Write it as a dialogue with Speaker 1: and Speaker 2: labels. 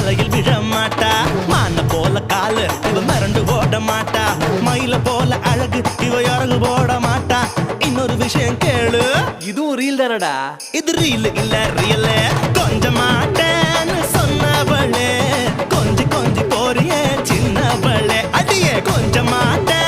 Speaker 1: வலையில் விழ மாட்டா. மான போல காலு இவ மறந்து ஓட மாட்டா. மயில போல அழகு இவ இறகு போட மாட்டா. இன்னொரு விஷயம் கேளு,
Speaker 2: இதுவும் ரீல் தானடா.
Speaker 1: இது ரீல் இல்ல ரியல். கொஞ்ச மாட்டேன்னு சொன்னவளே கொஞ்சி கொஞ்சி போறியே சின்னவளே. அடியே கொஞ்ச மாட்டேன்